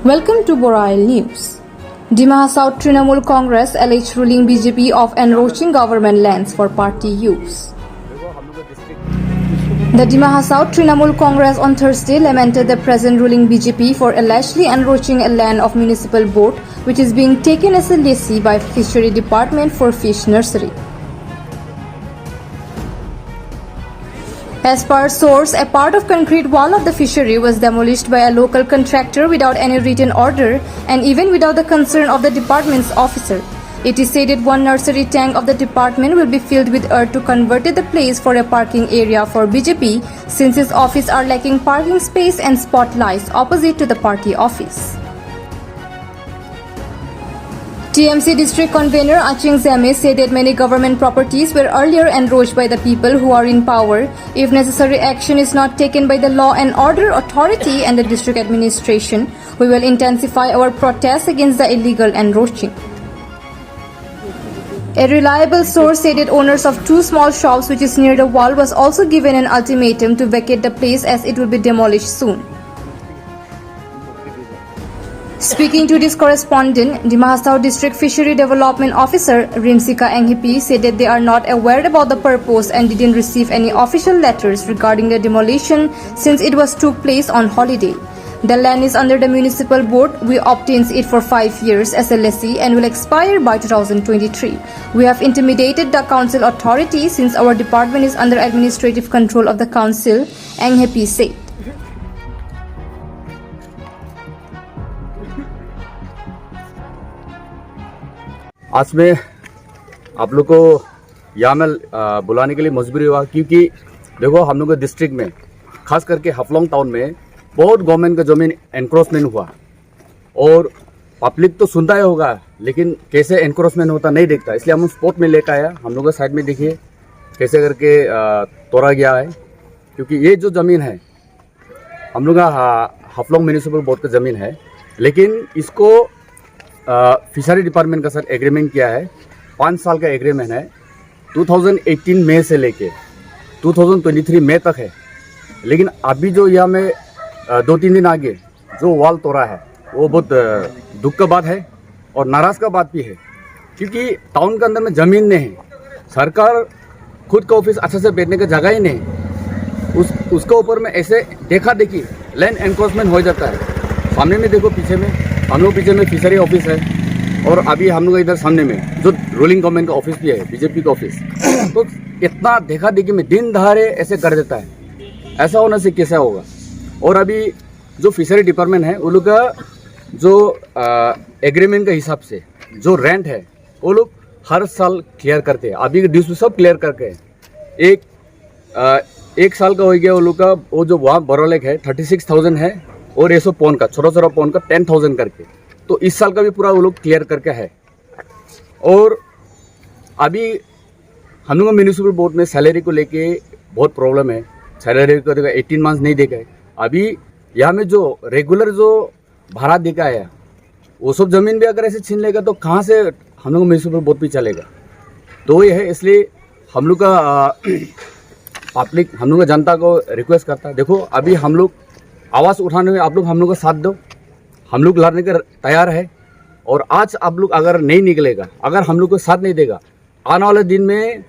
Welcome to Borail News. Dima South Trinamool Congress alleged ruling BJP of enroaching government lands for party use. The Dima South Trinamool Congress on Thursday lamented the present ruling BJP for allegedly enroaching a land of municipal board which is being taken as a lessee by Fishery Department for fish nursery. As per source, a part of concrete wall of the fishery was demolished by a local contractor without any written order and even without the consent of the department's officer. It is said that one nursery tank of the department will be filled with earth to convert the place for a parking area for BJP since its office are lacking parking space and spotlights opposite to the party office. TMC District Convener Aching Zame said that many government properties were earlier enroached by the people who are in power. If necessary action is not taken by the Law and Order Authority and the district administration, we will intensify our protests against the illegal enroaching. A reliable source said that owners of two small shops which is near the wall was also given an ultimatum to vacate the place as it will be demolished soon. Speaking to this correspondent, Dima South District Fishery Development Officer Rimsika Enghipi said that they are not aware about the purpose and didn't receive any official letters regarding the demolition since it was took place on holiday. The land is under the municipal board. We obtained it for 5 years as a lessee and will expire by 2023. We have intimidated the council authority since our department is under administrative control of the council, Enghipi said. आज में आप लोग को यहाँ में बुलाने के लिए मजबूरी हुआ क्योंकि देखो हम लोग के डिस्ट्रिक्ट में खास करके हफलोंग टाउन में बहुत गवर्नमेंट का ज़मीन एनक्रोचमेंट हुआ और पब्लिक तो सुनता ही होगा लेकिन कैसे एनक्रोचमेंट होता नहीं देखता, इसलिए हम स्पॉट में लेकर आया। हम लोग का साइड में देखिए कैसे करके तोड़ा गया है क्योंकि ये जो ज़मीन है हम लोग का हफलोंग म्यूनिसिपल बोर्ड का ज़मीन है, लेकिन इसको फिशरी डिपार्टमेंट का साथ एग्रीमेंट किया है। 5 साल का एग्रीमेंट है, 2018 मई से लेके 2023 मई तक है। लेकिन अभी जो यहाँ में 2-3 दिन आगे जो वॉल तोड़ा है वो बहुत दुख का बात है और नाराज़ का बात भी है क्योंकि टाउन के अंदर में ज़मीन नहीं है, सरकार खुद का ऑफिस अच्छे से बैठने का जगह ही नहीं, उसके ऊपर में ऐसे देखा देखी लैंड एनक्रोचमेंट हो जाता है। सामने में देखो, पीछे में हम लोग पीछे में फिशरी ऑफिस है और अभी हम लोग इधर सामने में जो रूलिंग गवर्नमेंट का ऑफिस भी है, बीजेपी का ऑफिस, तो इतना देखा देखी में दिन दहाड़े ऐसे कर देता है। ऐसा होने से कैसा होगा। और अभी जो फिशरी डिपार्टमेंट है वो लोग का जो एग्रीमेंट के हिसाब से जो रेंट है वो लोग हर साल क्लियर करते हैं। अभी ड्यूज सब क्लियर करके एक साल का हो गया वो लोग का। वो जो वहाँ बोरोलेक है 36,000 है और 100 पौंड का, छोटा पौंड का 10,000 करके, तो इस साल का भी पूरा वो लोग क्लियर करके है। और अभी हम लोग म्यूनिसिपल बोर्ड में सैलरी को लेके बहुत प्रॉब्लम है। सैलरी को 18 मंथ्स नहीं देखा है। अभी यहाँ में जो रेगुलर जो भाड़ा देखा है वो सब ज़मीन भी अगर ऐसे छीन लेगा तो कहाँ से हम लोग म्यूनिसिपल बोर्ड भी चलेगा। तो ये है, इसलिए हम लोग का पब्लिक, हम लोग का जनता को रिक्वेस्ट करता है, देखो अभी हम लोग आवाज़ उठाने में आप लोग हम लोग का साथ दो, हम लोग लड़ने के तैयार है। और आज आप लोग अगर नहीं निकलेगा, अगर हम लोग को साथ नहीं देगा, आने वाले दिन में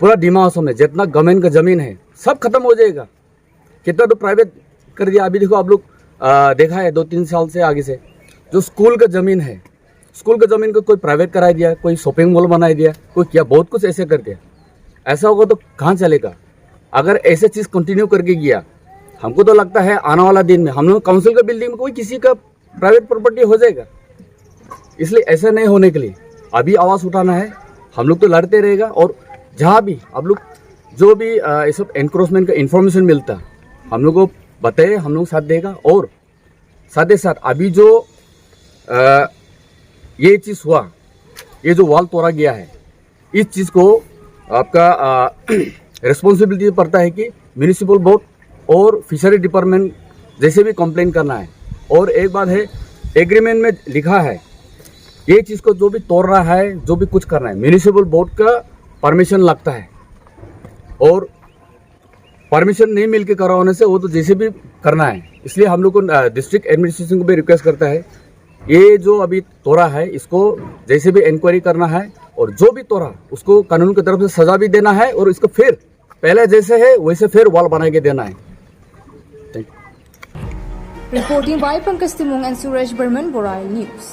पूरा डिमा हाउस में जितना गवर्नमेंट का ज़मीन है सब खत्म हो जाएगा। कितना तो प्राइवेट कर दिया। अभी देखो आप लोग देखा है 2-3 साल से आगे से जो स्कूल का ज़मीन है, स्कूल का ज़मीन को कोई प्राइवेट करा दिया, कोई शॉपिंग मॉल बना दिया, कोई किया, बहुत कुछ ऐसे कर दिया। ऐसा होगा तो कहाँ चलेगा। अगर ऐसे चीज़ कंटिन्यू करके गया, हमको तो लगता है आने वाला दिन में हम लोग काउंसिल का बिल्डिंग में कोई किसी का प्राइवेट प्रॉपर्टी हो जाएगा। इसलिए ऐसा नहीं होने के लिए अभी आवाज़ उठाना है। हम लोग तो लड़ते रहेगा और जहाँ भी आप लोग जो भी ये सब एनक्रोचमेंट का इन्फॉर्मेशन मिलता हम लोग को बताए, हम लोग साथ देगा। और साथ ही साथ अभी जो ये चीज़ हुआ, ये जो वॉल तोड़ा गया है, इस चीज़ को आपका रिस्पॉन्सिबिलिटी पड़ता है कि म्यूनिसिपल बोर्ड और फिशरी डिपार्टमेंट जैसे भी कंप्लेन करना है। और एक बात है, एग्रीमेंट में लिखा है ये चीज़ को जो भी तोड़ रहा है, जो भी कुछ करना है, म्यूनिसिपल बोर्ड का परमिशन लगता है। और परमिशन नहीं मिल के करा होने से वो तो जैसे भी करना है, इसलिए हम लोग को डिस्ट्रिक्ट एडमिनिस्ट्रेशन को भी रिक्वेस्ट करता है ये जो अभी तोड़ा है इसको जैसे भी इंक्वायरी करना है और जो भी तोड़ा उसको कानून की तरफ से सजा भी देना है और इसको फिर पहले जैसे है वैसे फिर वॉल बना के देना है। Reporting by Pankaj Timung and Suresh Burman, Borai News.